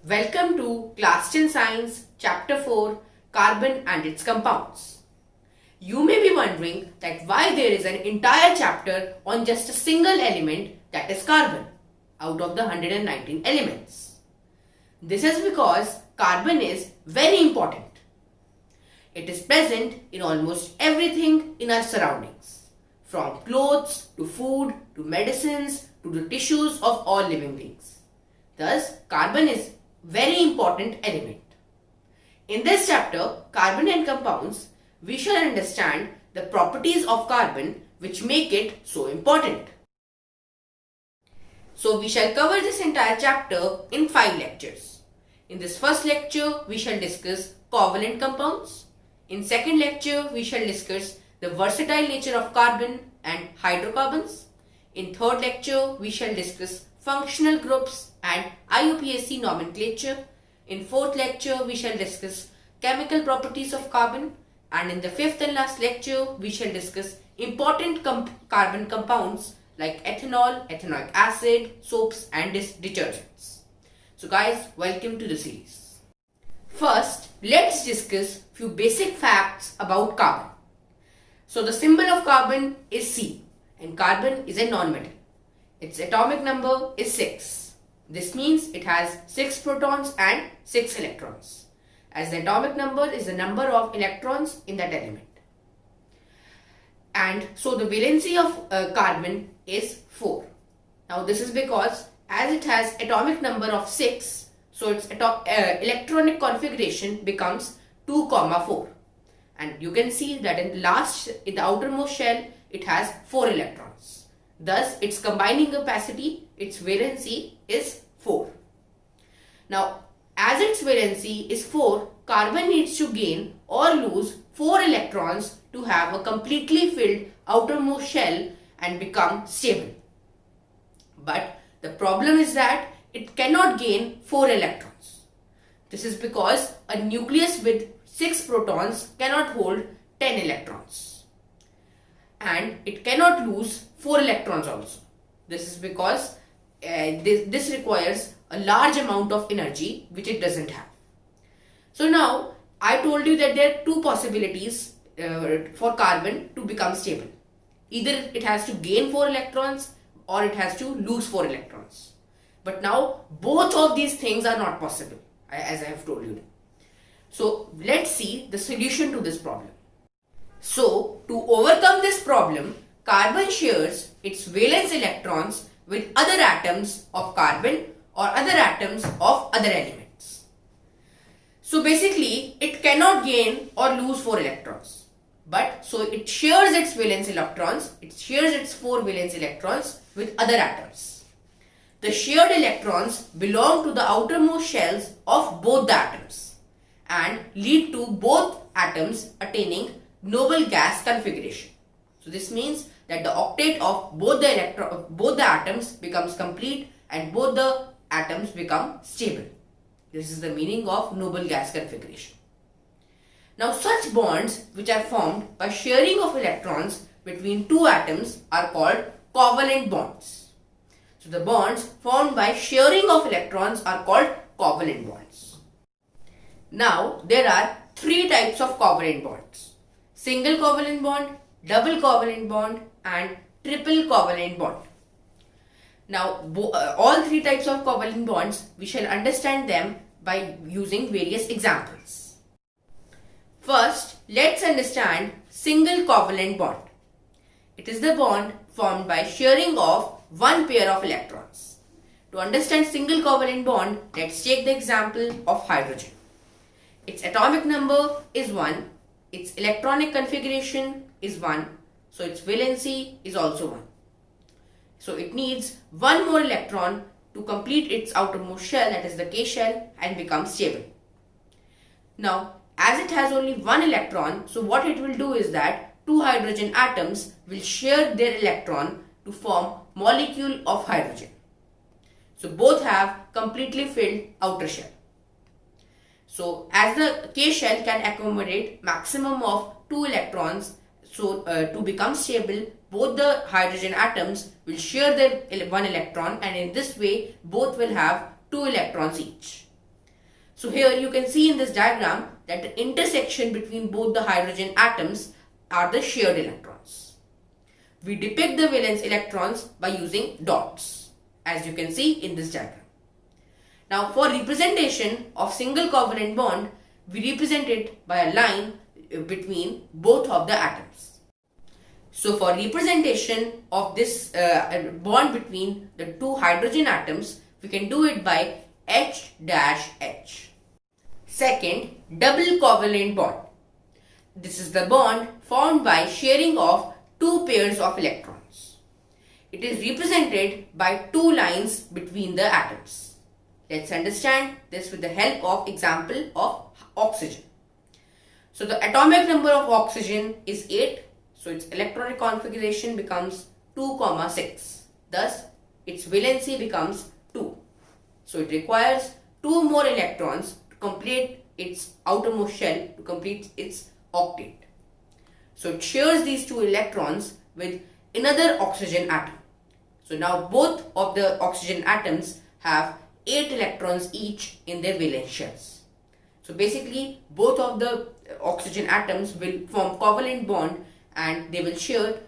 Welcome to Class 10 Science, Chapter 4, Carbon and its Compounds. You may be wondering that why there is an entire chapter on just a single element, that is carbon, out of the 119 elements. This is because carbon is very important. It is present in almost everything in our surroundings, from clothes to food to medicines to the tissues of all living beings. Thus, carbon is very important element. In this chapter, Carbon and Compounds, we shall understand the properties of carbon which make it so important. So we shall cover this entire chapter in 5 lectures. In this first lecture, we shall discuss covalent compounds. In second lecture, we shall discuss the versatile nature of carbon and hydrocarbons. In third lecture, we shall discuss functional groups and IUPAC nomenclature. In fourth lecture, we shall discuss chemical properties of carbon. And in the fifth and last lecture, we shall discuss important carbon compounds like ethanol, ethanoic acid, soaps and detergents. So guys, welcome to the series. First, let's discuss few basic facts about carbon. So the symbol of carbon is C and carbon is a non-metal. Its atomic number is 6. This means it has 6 protons and 6 electrons, as the atomic number is the number of electrons in that element. And so the valency of carbon is 4. Now this is because as it has atomic number of 6, so its electronic configuration becomes 2, 4. And you can see that in the outermost shell, it has 4 electrons. Thus, its combining capacity, its valency is 4. Now, as its valency is 4, carbon needs to gain or lose 4 electrons to have a completely filled outermost shell and become stable. But the problem is that it cannot gain 4 electrons. This is because a nucleus with 6 protons cannot hold 10 electrons. And it cannot lose 4 electrons also. This is because this requires a large amount of energy which it doesn't have. So now I told you that there are 2 possibilities for carbon to become stable. Either it has to gain 4 electrons or it has to lose 4 electrons. But now both of these things are not possible, as I have told you. So let's see the solution to this problem. So, to overcome this problem, carbon shares its valence electrons with other atoms of carbon or other atoms of other elements. So basically, it cannot gain or lose 4 electrons. But so it shares its valence electrons, it shares its 4 valence electrons with other atoms. The shared electrons belong to the outermost shells of both the atoms and lead to both atoms attaining noble gas configuration. So this means that the octet of both the atoms becomes complete and both the atoms become stable. This is the meaning of noble gas configuration. Now such bonds which are formed by sharing of electrons between 2 atoms are called covalent bonds. So the bonds formed by sharing of electrons are called covalent bonds. Now there are 3 types of covalent bonds: single covalent bond, double covalent bond and triple covalent bond. Now all 3 types of covalent bonds, we shall understand them by using various examples. First, let's understand single covalent bond. It is the bond formed by sharing of one pair of electrons. To understand single covalent bond, let's take the example of hydrogen. Its atomic number is 1. Its electronic configuration is 1, so its valency is also 1. So it needs one more electron to complete its outermost shell, that is the K shell, and become stable. Now, as it has only one electron, so what it will do is that 2 hydrogen atoms will share their electron to form molecule of hydrogen. So both have completely filled outer shell. So as the K shell can accommodate maximum of 2 electrons, so to become stable, both the hydrogen atoms will share their one electron, and in this way both will have 2 electrons each. So here you can see in this diagram that the intersection between both the hydrogen atoms are the shared electrons. We depict the valence electrons by using dots, as you can see in this diagram. Now for representation of single covalent bond, we represent it by a line between both of the atoms. So for representation of this bond between the two hydrogen atoms, we can do it by H-H. Second, double covalent bond. This is the bond formed by sharing of two pairs of electrons. It is represented by two lines between the atoms. Let's understand this with the help of example of oxygen. So the atomic number of oxygen is 8. So its electronic configuration becomes 2, 6. Thus its valency becomes 2. So it requires 2 more electrons to complete its outermost shell, to complete its octet. So it shares these 2 electrons with another oxygen atom. So now both of the oxygen atoms have 8 electrons each in their valence shells. So basically both of the oxygen atoms will form covalent bond and they will share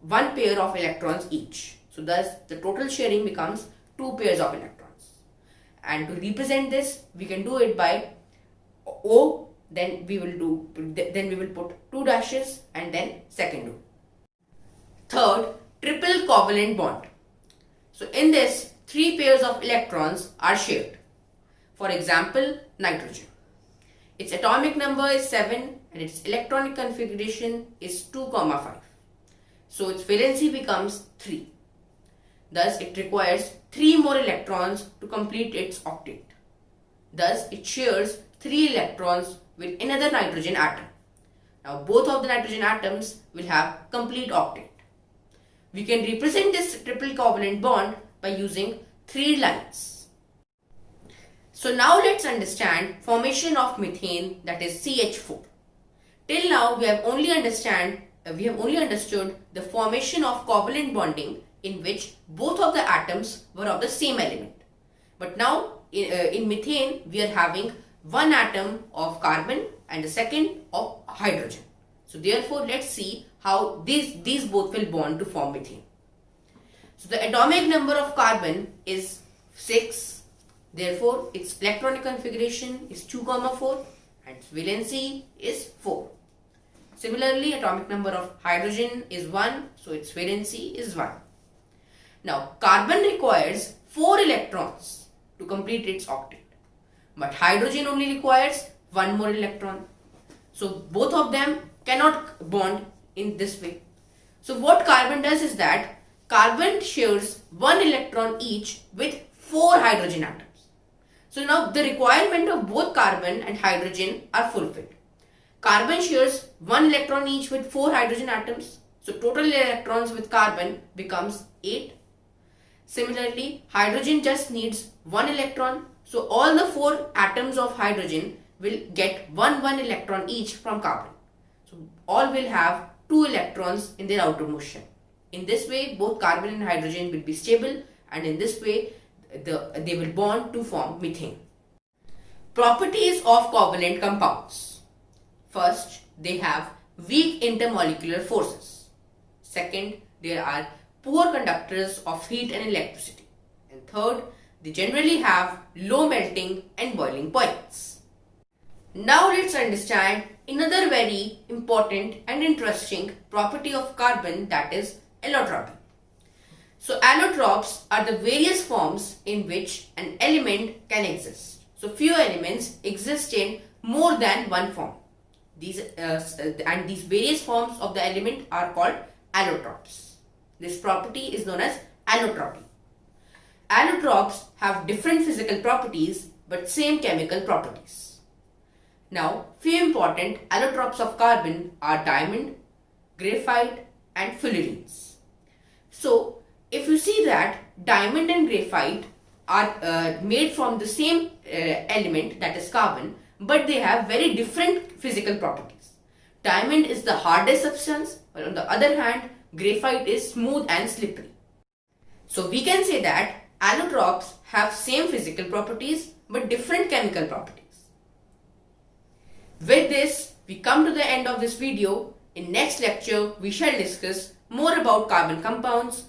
1 pair of electrons each. So thus the total sharing becomes 2 pairs of electrons. And to represent this, we can do it by O, then we will put 2 dashes and then second O. Third, triple covalent bond. So in this, 3 pairs of electrons are shared. For example, nitrogen. Its atomic number is 7 and its electronic configuration is 2, 5. So its valency becomes 3. Thus it requires 3 more electrons to complete its octet. Thus it shares 3 electrons with another nitrogen atom. Now both of the nitrogen atoms will have complete octet. We can represent this triple covalent bond by using 3 lines. So now let's understand formation of methane, that is CH4. Till now we have only understood the formation of covalent bonding in which both of the atoms were of the same element. But now in methane we are having one atom of carbon and the second of hydrogen. So therefore let's see how these both will bond to form methane. So the atomic number of carbon is 6. Therefore its electronic configuration is 2, 4 and its valency is 4. Similarly, atomic number of hydrogen is 1, so its valency is 1. Now carbon requires 4 electrons to complete its octet, but hydrogen only requires 1 more electron. So both of them cannot bond in this way. So what carbon does is that carbon shares 1 electron each with 4 hydrogen atoms. So now the requirement of both carbon and hydrogen are fulfilled. Carbon shares 1 electron each with 4 hydrogen atoms. So total electrons with carbon becomes 8. Similarly, hydrogen just needs 1 electron. So all the 4 atoms of hydrogen will get 1 electron each from carbon. So all will have 2 electrons in their outermost shell. In this way, both carbon and hydrogen will be stable, and in this way they will bond to form methane. Properties of covalent compounds. First, they have weak intermolecular forces. Second, they are poor conductors of heat and electricity. And third, they generally have low melting and boiling points. Now let's understand another very important and interesting property of carbon, that is allotropy. So allotropes are the various forms in which an element can exist. So few elements exist in more than one form. These various forms of the element are called allotropes. This property is known as allotropy. Allotropes have different physical properties but same chemical properties. Now, few important allotropes of carbon are diamond, graphite and fullerenes. So, if you see that diamond and graphite are made from the same element, that is carbon, but they have very different physical properties. Diamond is the hardest substance, while on the other hand, graphite is smooth and slippery. So we can say that allotropes have same physical properties but different chemical properties. With this, we come to the end of this video. In next lecture, we shall discuss more about carbon compounds